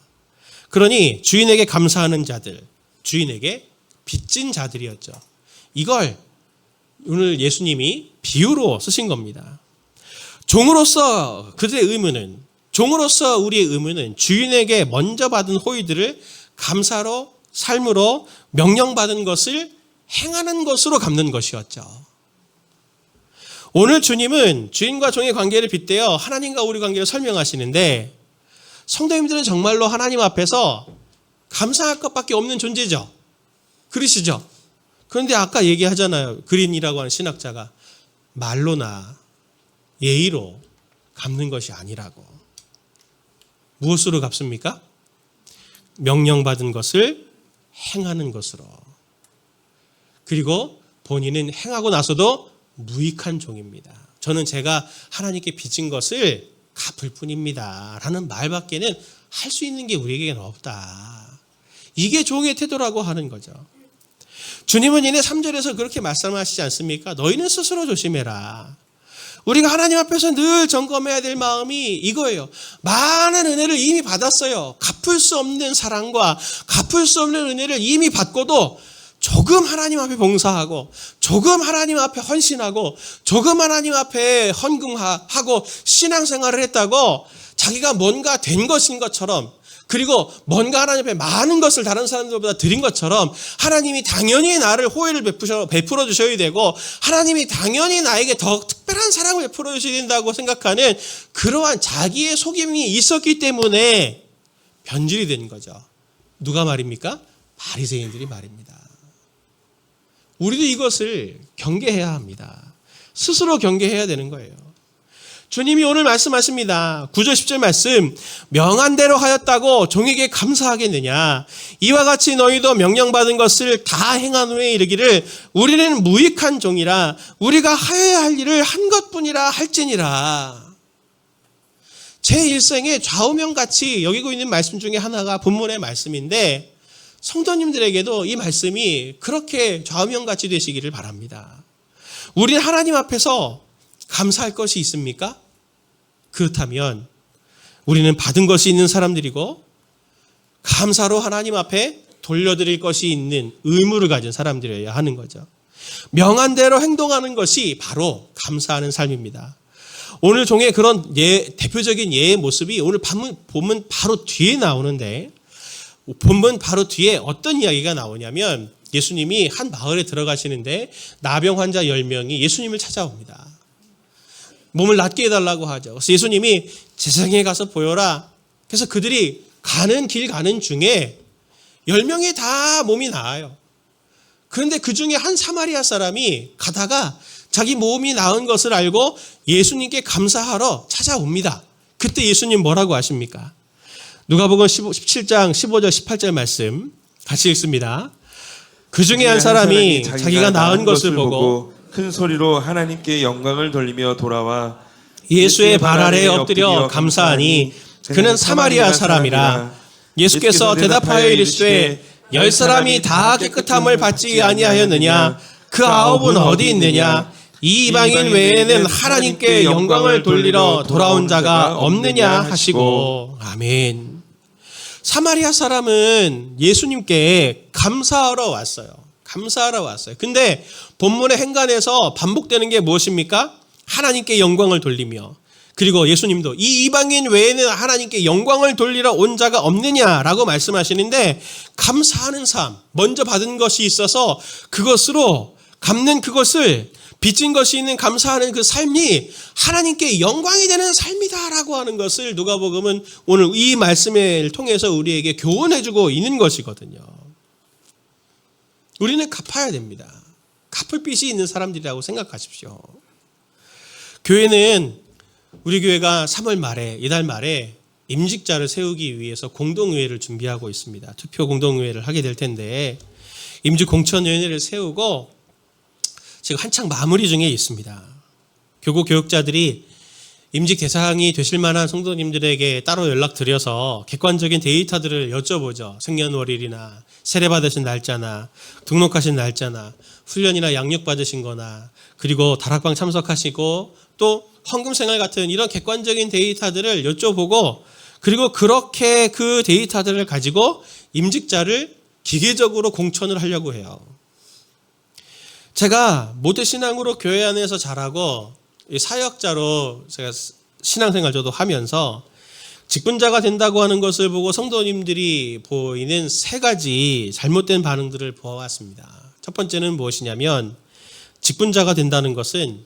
그러니 주인에게 감사하는 자들, 주인에게 빚진 자들이었죠. 이걸 오늘 예수님이 비유로 쓰신 겁니다. 종으로서 우리의 의무는 주인에게 먼저 받은 호의들을 감사로, 삶으로 명령받은 것을 행하는 것으로 갚는 것이었죠. 오늘 주님은 주인과 종의 관계를 빗대어 하나님과 우리 관계를 설명하시는데 성도님들은 정말로 하나님 앞에서 감사할 것밖에 없는 존재죠. 그러시죠? 그런데 아까 얘기하잖아요. 그린이라고 하는 신학자가 말로나 예의로 갚는 것이 아니라고. 무엇으로 갚습니까? 명령받은 것을 행하는 것으로. 그리고 본인은 행하고 나서도 무익한 종입니다. 저는 제가 하나님께 빚진 것을 갚을 뿐입니다 라는 말밖에는 할 수 있는 게 우리에게는 없다. 이게 종의 태도라고 하는 거죠. 주님은 이내 3절에서 그렇게 말씀하시지 않습니까? 너희는 스스로 조심해라. 우리가 하나님 앞에서 늘 점검해야 될 마음이 이거예요. 많은 은혜를 이미 받았어요. 갚을 수 없는 사랑과 갚을 수 없는 은혜를 이미 받고도 조금 하나님 앞에 봉사하고 조금 하나님 앞에 헌신하고 조금 하나님 앞에 헌금하고 신앙생활을 했다고 자기가 뭔가 된 것인 것처럼, 그리고 뭔가 하나님 앞에 많은 것을 다른 사람들보다 드린 것처럼 하나님이 당연히 나를 호의를 베풀어 주셔야 되고 하나님이 당연히 나에게 더 특별한 사랑을 베풀어 주셔야 된다고 생각하는 그러한 자기의 속임이 있었기 때문에 변질이 된 거죠. 누가 말입니까? 바리새인들이 말입니다. 우리도 이것을 경계해야 합니다. 스스로 경계해야 되는 거예요. 주님이 오늘 말씀하십니다. 9절 10절 말씀, 명한 대로 하였다고 종에게 감사하겠느냐. 이와 같이 너희도 명령받은 것을 다 행한 후에 이르기를 우리는 무익한 종이라 우리가 하여야 할 일을 한 것뿐이라 할지니라. 제 일생에 좌우명같이 여기고 있는 말씀 중에 하나가 본문의 말씀인데 성도님들에게도 이 말씀이 그렇게 좌우명같이 되시기를 바랍니다. 우리는 하나님 앞에서 감사할 것이 있습니까? 그렇다면 우리는 받은 것이 있는 사람들이고 감사로 하나님 앞에 돌려드릴 것이 있는 의무를 가진 사람들이어야 하는 거죠. 명한 대로 행동하는 것이 바로 감사하는 삶입니다. 오늘 종의 그런 대표적인 예의 모습이 오늘 본문 바로 뒤에 나오는데, 본문 바로 뒤에 어떤 이야기가 나오냐면 예수님이 한 마을에 들어가시는데 나병 환자 10명이 예수님을 찾아옵니다. 몸을 낫게 해달라고 하죠. 그래서 예수님이 제사장에 가서 보여라. 그래서 그들이 길 가는 중에 10명이 다 몸이 나아요. 그런데 그 중에 한 사마리아 사람이 가다가 자기 몸이 나은 것을 알고 예수님께 감사하러 찾아옵니다. 그때 예수님 뭐라고 하십니까? 누가복음 17장 15절 18절 말씀 같이 읽습니다. 그 중에 한 사람이 자기가 나은 것을 보고 큰 소리로 하나님께 영광을 돌리며 돌아와 예수의 발 아래에 엎드려 감사하니 그는 사마리아 사람이라. 예수께서 대답하여 이르시되 10사람이 다 깨끗함을 받지 아니하였느냐? 그 9은 어디 있느냐? 이 이방인 외에는 하나님께 영광을 돌리러 돌아온 자가 없느냐 하시고. 아멘. 사마리아 사람은 예수님께 감사하러 왔어요. 감사하러 왔어요. 근데 본문의 행간에서 반복되는 게 무엇입니까? 하나님께 영광을 돌리며, 그리고 예수님도 이 이방인 외에는 하나님께 영광을 돌리러 온 자가 없느냐라고 말씀하시는데, 감사하는 삶, 먼저 받은 것이 있어서 그것으로 갚는, 그것을 빚진 것이 있는 감사하는 그 삶이 하나님께 영광이 되는 삶이다라고 하는 것을 누가복음은 오늘 이 말씀을 통해서 우리에게 교훈해주고 있는 것이거든요. 우리는 갚아야 됩니다. 갚을 빚이 있는 사람들이라고 생각하십시오. 교회는, 우리 교회가 3월 말에, 이달 말에 임직자를 세우기 위해서 공동의회를 준비하고 있습니다. 투표 공동의회를 하게 될 텐데, 임직공천위원회를 세우고 지금 한창 마무리 중에 있습니다. 교구 교육자들이 임직 대상이 되실 만한 성도님들에게 따로 연락드려서 객관적인 데이터들을 여쭤보죠. 생년월일이나 세례받으신 날짜나 등록하신 날짜나 훈련이나 양육 받으신 거나, 그리고 다락방 참석하시고 또 헌금생활 같은 이런 객관적인 데이터들을 여쭤보고, 그리고 그렇게 그 데이터들을 가지고 임직자를 기계적으로 공천을 하려고 해요. 제가 모태신앙으로 교회 안에서 자라고 사역자로 제가 신앙생활 저도 하면서 직분자가 된다고 하는 것을 보고 성도님들이 보이는 3가지 잘못된 반응들을 보아왔습니다. 첫 번째는 무엇이냐면, 직분자가 된다는 것은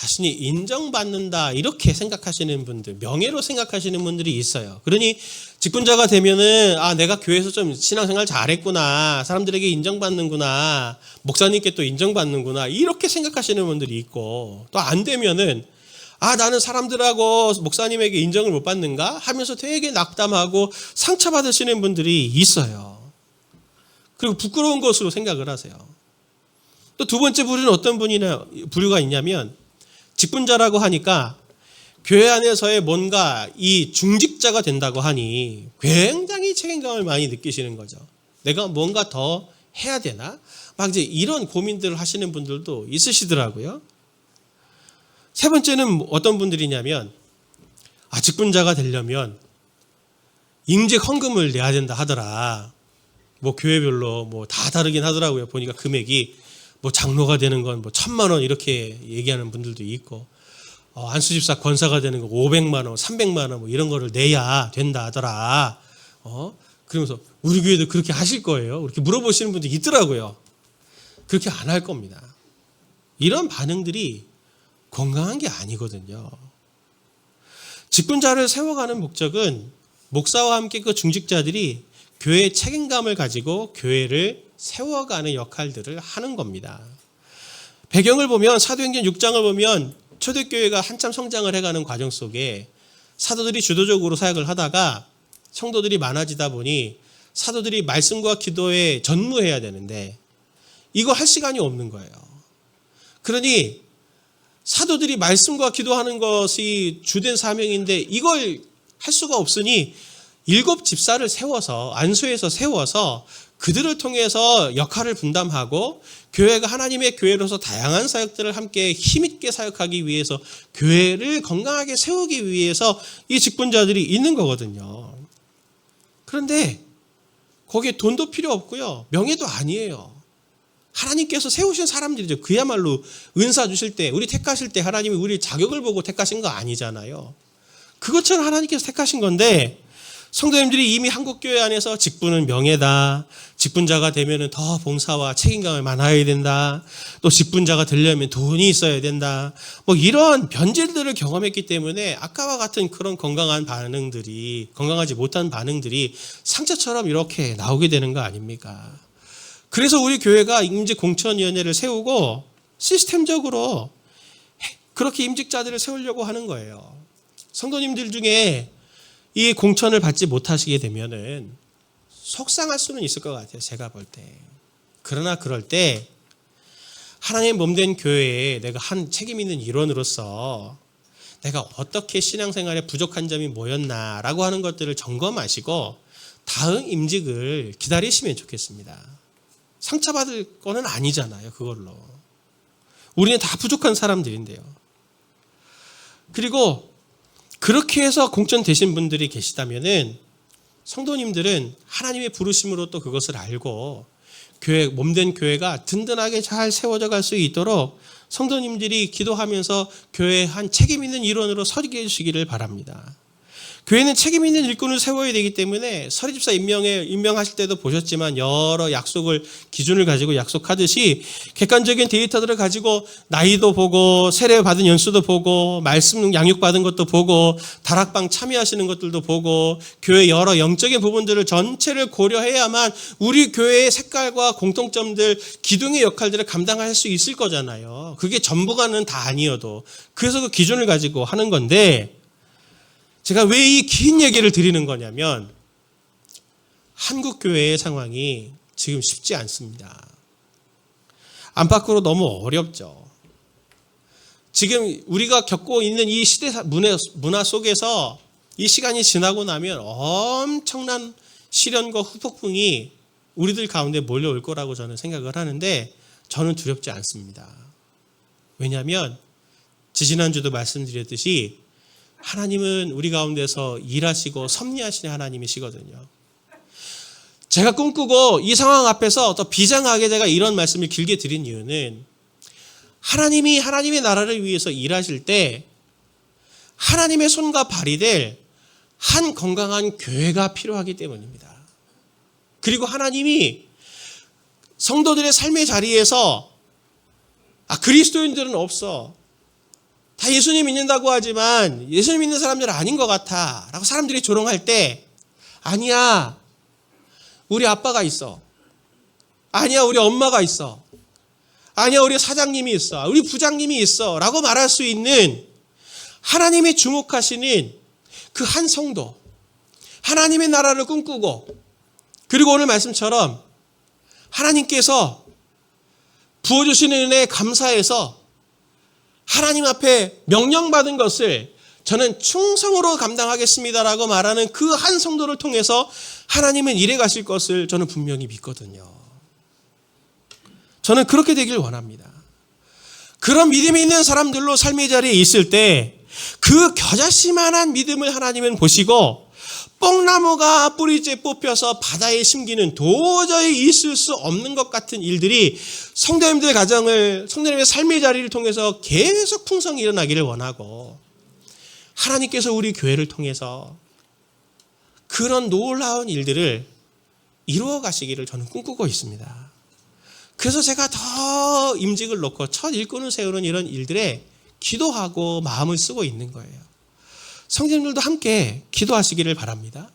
자신이 인정받는다 이렇게 생각하시는 분들, 명예로 생각하시는 분들이 있어요. 그러니 직분자가 되면은 내가 교회에서 좀 신앙생활 잘했구나, 사람들에게 인정받는구나, 목사님께 또 인정받는구나 이렇게 생각하시는 분들이 있고, 또 안 되면은 나는 사람들하고 목사님에게 인정을 못 받는가 하면서 되게 낙담하고 상처받으시는 분들이 있어요. 그리고 부끄러운 것으로 생각을 하세요. 또 두 번째 부류는 어떤 부류가 있냐면, 직분자라고 하니까 교회 안에서의 뭔가 이 중직자가 된다고 하니 굉장히 책임감을 많이 느끼시는 거죠. 내가 뭔가 더 해야 되나? 막 이제 이런 고민들을 하시는 분들도 있으시더라고요. 세 번째는 어떤 분들이냐면, 직분자가 되려면 임직 헌금을 내야 된다 하더라. 뭐 교회별로 뭐 다 다르긴 하더라고요. 보니까 금액이 뭐 장로가 되는 건 뭐 1,000만 원 이렇게 얘기하는 분들도 있고, 안수집사 권사가 되는 거 500만 원, 300만 원 뭐 이런 거를 내야 된다 하더라. 그러면서 우리 교회도 그렇게 하실 거예요? 이렇게 물어보시는 분들이 있더라고요. 그렇게 안 할 겁니다. 이런 반응들이 건강한 게 아니거든요. 직분자를 세워가는 목적은 목사와 함께 그 중직자들이 교회의 책임감을 가지고 교회를 세워가는 역할들을 하는 겁니다. 배경을 보면, 사도행전 6장을 보면 초대교회가 한참 성장을 해가는 과정 속에 사도들이 주도적으로 사역을 하다가 성도들이 많아지다 보니 사도들이 말씀과 기도에 전무해야 되는데 이거 할 시간이 없는 거예요. 그러니 사도들이 말씀과 기도하는 것이 주된 사명인데 이걸 할 수가 없으니 7 집사를 세워서, 안수해서 세워서 그들을 통해서 역할을 분담하고 교회가 하나님의 교회로서 다양한 사역들을 함께 힘있게 사역하기 위해서, 교회를 건강하게 세우기 위해서 이 직분자들이 있는 거거든요. 그런데 거기에 돈도 필요 없고요, 명예도 아니에요. 하나님께서 세우신 사람들이죠. 그야말로 은사 주실 때, 우리 택하실 때 하나님이 우리 자격을 보고 택하신 거 아니잖아요. 그것처럼 하나님께서 택하신 건데, 성도님들이 이미 한국교회 안에서 직분은 명예다, 직분자가 되면 더 봉사와 책임감을 많아야 된다, 또 직분자가 되려면 돈이 있어야 된다, 뭐 이런 변질들을 경험했기 때문에 아까와 같은 그런 건강하지 못한 반응들이 상처처럼 이렇게 나오게 되는 거 아닙니까? 그래서 우리 교회가 임직공천위원회를 세우고 시스템적으로 그렇게 임직자들을 세우려고 하는 거예요. 성도님들 중에 이 공천을 받지 못하시게 되면은 속상할 수는 있을 것 같아요, 제가 볼 때. 그러나 그럴 때 하나님의 몸된 교회에 내가 한 책임 있는 일원으로서 내가 어떻게 신앙생활에 부족한 점이 뭐였나라고 하는 것들을 점검하시고 다음 임직을 기다리시면 좋겠습니다. 상처받을 거는 아니잖아요, 그걸로. 우리는 다 부족한 사람들인데요. 그리고 그렇게 해서 공천되신 분들이 계시다면은 성도님들은 하나님의 부르심으로 또 그것을 알고 교회, 몸된 교회가 든든하게 잘 세워져 갈 수 있도록 성도님들이 기도하면서 교회의 한 책임 있는 일원으로 서게 해주시기를 바랍니다. 교회는 책임 있는 일꾼을 세워야 되기 때문에 서리집사 임명하실 때도 보셨지만 여러 기준을 가지고 약속하듯이 객관적인 데이터들을 가지고 나이도 보고 세례 받은 연수도 보고 말씀 양육받은 것도 보고 다락방 참여하시는 것들도 보고 교회 여러 영적인 부분들을 전체를 고려해야만 우리 교회의 색깔과 공통점들, 기둥의 역할들을 감당할 수 있을 거잖아요. 그게 전부가는 다 아니어도. 그래서 그 기준을 가지고 하는 건데, 제가 왜 이 긴 얘기를 드리는 거냐면 한국 교회의 상황이 지금 쉽지 않습니다. 안팎으로 너무 어렵죠. 지금 우리가 겪고 있는 이 시대 문화 속에서 이 시간이 지나고 나면 엄청난 시련과 후폭풍이 우리들 가운데 몰려올 거라고 저는 생각을 하는데 저는 두렵지 않습니다. 왜냐하면 지지난주도 말씀드렸듯이 하나님은 우리 가운데서 일하시고 섭리하시는 하나님이시거든요. 제가 꿈꾸고 이 상황 앞에서 더 비장하게 제가 이런 말씀을 길게 드린 이유는 하나님이 하나님의 나라를 위해서 일하실 때 하나님의 손과 발이 될 한 건강한 교회가 필요하기 때문입니다. 그리고 하나님이 성도들의 삶의 자리에서 그리스도인들은 없어, 다 예수님 믿는다고 하지만 예수님 믿는 사람들은 아닌 것 같아 라고 사람들이 조롱할 때 아니야, 우리 아빠가 있어. 아니야, 우리 엄마가 있어. 아니야, 우리 사장님이 있어. 우리 부장님이 있어 라고 말할 수 있는 하나님이 주목하시는 그 한 성도, 하나님의 나라를 꿈꾸고, 그리고 오늘 말씀처럼 하나님께서 부어주시는 은혜에 감사해서 하나님 앞에 명령받은 것을 저는 충성으로 감당하겠습니다라고 말하는 그 한 성도를 통해서 하나님은 일해 가실 것을 저는 분명히 믿거든요. 저는 그렇게 되길 원합니다. 그런 믿음이 있는 사람들로 삶의 자리에 있을 때 그 겨자씨만한 믿음을 하나님은 보시고, 뽕나무가 뿌리째 뽑혀서 바다에 심기는 도저히 있을 수 없는 것 같은 일들이 성도님들 가정을, 성도님의 삶의 자리를 통해서 계속 풍성히 일어나기를 원하고, 하나님께서 우리 교회를 통해서 그런 놀라운 일들을 이루어 가시기를 저는 꿈꾸고 있습니다. 그래서 제가 더 임직을 놓고 첫 일꾼을 세우는 이런 일들에 기도하고 마음을 쓰고 있는 거예요. 성도님들도 함께 기도하시기를 바랍니다.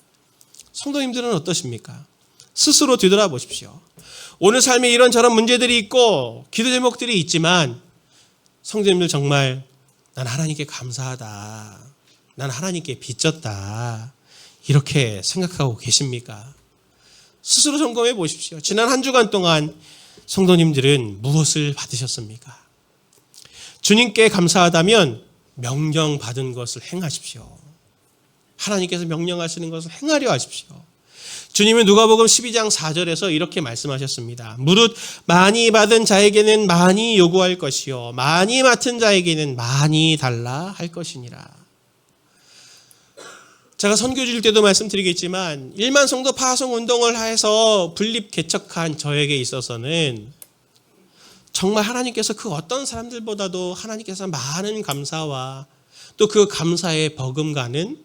성도님들은 어떠십니까? 스스로 뒤돌아보십시오. 오늘 삶에 이런저런 문제들이 있고 기도 제목들이 있지만 성도님들 정말 난 하나님께 감사하다, 난 하나님께 빚졌다, 이렇게 생각하고 계십니까? 스스로 점검해 보십시오. 지난 한 주간 동안 성도님들은 무엇을 받으셨습니까? 주님께 감사하다면 명령받은 것을 행하십시오. 하나님께서 명령하시는 것을 행하려 하십시오. 주님은 누가복음 12장 4절에서 이렇게 말씀하셨습니다. 무릇 많이 받은 자에게는 많이 요구할 것이요 많이 맡은 자에게는 많이 달라 할 것이니라. 제가 선교 줄 때도 말씀드리겠지만 1만 성도 파송 운동을 해서 분립 개척한 저에게 있어서는 정말 하나님께서 그 어떤 사람들보다도 하나님께서 많은 감사와 또 그 감사에 버금가는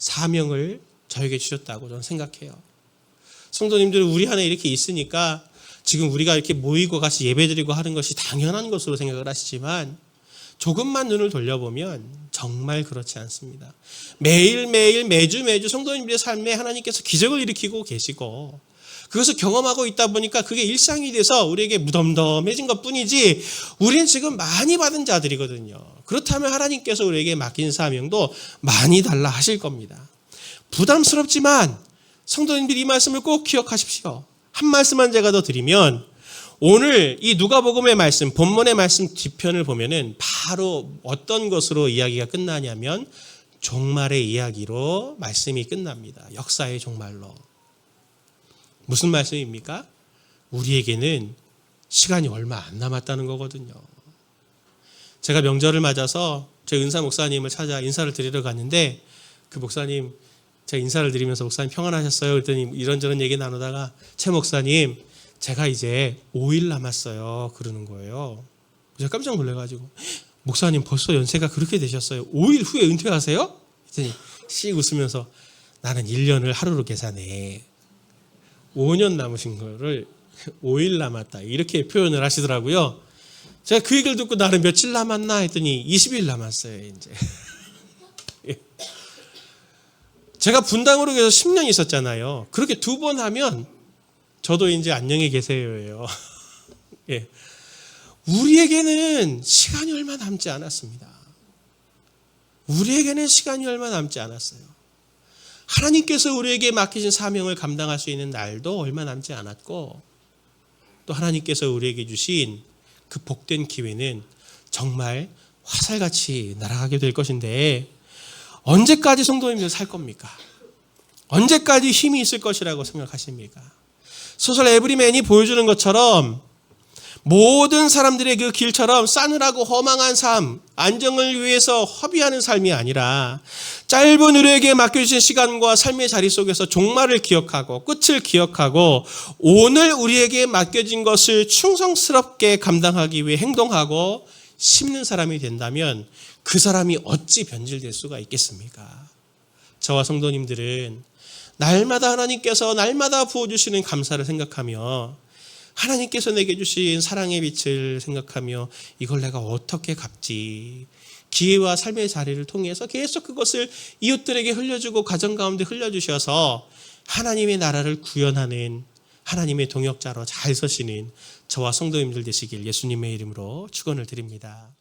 사명을 저에게 주셨다고 저는 생각해요. 성도님들 우리 안에 이렇게 있으니까 지금 우리가 이렇게 모이고 같이 예배드리고 하는 것이 당연한 것으로 생각을 하시지만 조금만 눈을 돌려보면 정말 그렇지 않습니다. 매일매일 매주 성도님들의 삶에 하나님께서 기적을 일으키고 계시고 그것을 경험하고 있다 보니까 그게 일상이 돼서 우리에게 무덤덤해진 것뿐이지 우리는 지금 많이 받은 자들이거든요. 그렇다면 하나님께서 우리에게 맡긴 사명도 많이 달라 하실 겁니다. 부담스럽지만 성도님들이 이 말씀을 꼭 기억하십시오. 한 말씀만 제가 더 드리면 오늘 이 누가복음의 말씀, 본문의 말씀 뒤편을 보면은 바로 어떤 것으로 이야기가 끝나냐면 종말의 이야기로 말씀이 끝납니다. 역사의 종말로. 무슨 말씀입니까? 우리에게는 시간이 얼마 안 남았다는 거거든요. 제가 명절을 맞아서 제 은사 목사님을 찾아 인사를 드리러 갔는데 그 목사님, 제가 인사를 드리면서 목사님 평안하셨어요? 그랬더니 이런저런 얘기 나누다가 최 목사님 제가 이제 5일 남았어요 그러는 거예요. 제가 깜짝 놀라가지고 목사님 벌써 연세가 그렇게 되셨어요? 5일 후에 은퇴하세요? 그랬더니 씩 웃으면서 나는 1년을 하루로 계산해. 5년 남으신 거를 5일 남았다 이렇게 표현을 하시더라고요. 제가 그 얘기를 듣고 나는 며칠 남았나 했더니 20일 남았어요 이제. 제가 분당으로 계속 10년 있었잖아요. 그렇게 2번 하면 저도 이제 안녕히 계세요예요. 예. 우리에게는 시간이 얼마 남지 않았습니다. 우리에게는 시간이 얼마 남지 않았어요. 하나님께서 우리에게 맡기신 사명을 감당할 수 있는 날도 얼마 남지 않았고 또 하나님께서 우리에게 주신 그 복된 기회는 정말 화살같이 날아가게 될 것인데 언제까지 성도님들 살 겁니까? 언제까지 힘이 있을 것이라고 생각하십니까? 소설 에브리맨이 보여주는 것처럼 모든 사람들의 그 길처럼 싸늘하고 허망한 삶, 안정을 위해서 허비하는 삶이 아니라 짧은 우리에게 맡겨주신 시간과 삶의 자리 속에서 종말을 기억하고 끝을 기억하고 오늘 우리에게 맡겨진 것을 충성스럽게 감당하기 위해 행동하고 심는 사람이 된다면 그 사람이 어찌 변질될 수가 있겠습니까? 저와 성도님들은 날마다 하나님께서 날마다 부어주시는 감사를 생각하며 하나님께서 내게 주신 사랑의 빛을 생각하며 이걸 내가 어떻게 갚지 기회와 삶의 자리를 통해서 계속 그것을 이웃들에게 흘려주고 가정 가운데 흘려주셔서 하나님의 나라를 구현하는 하나님의 동역자로 잘 서시는 저와 성도님들 되시길 예수님의 이름으로 축원을 드립니다.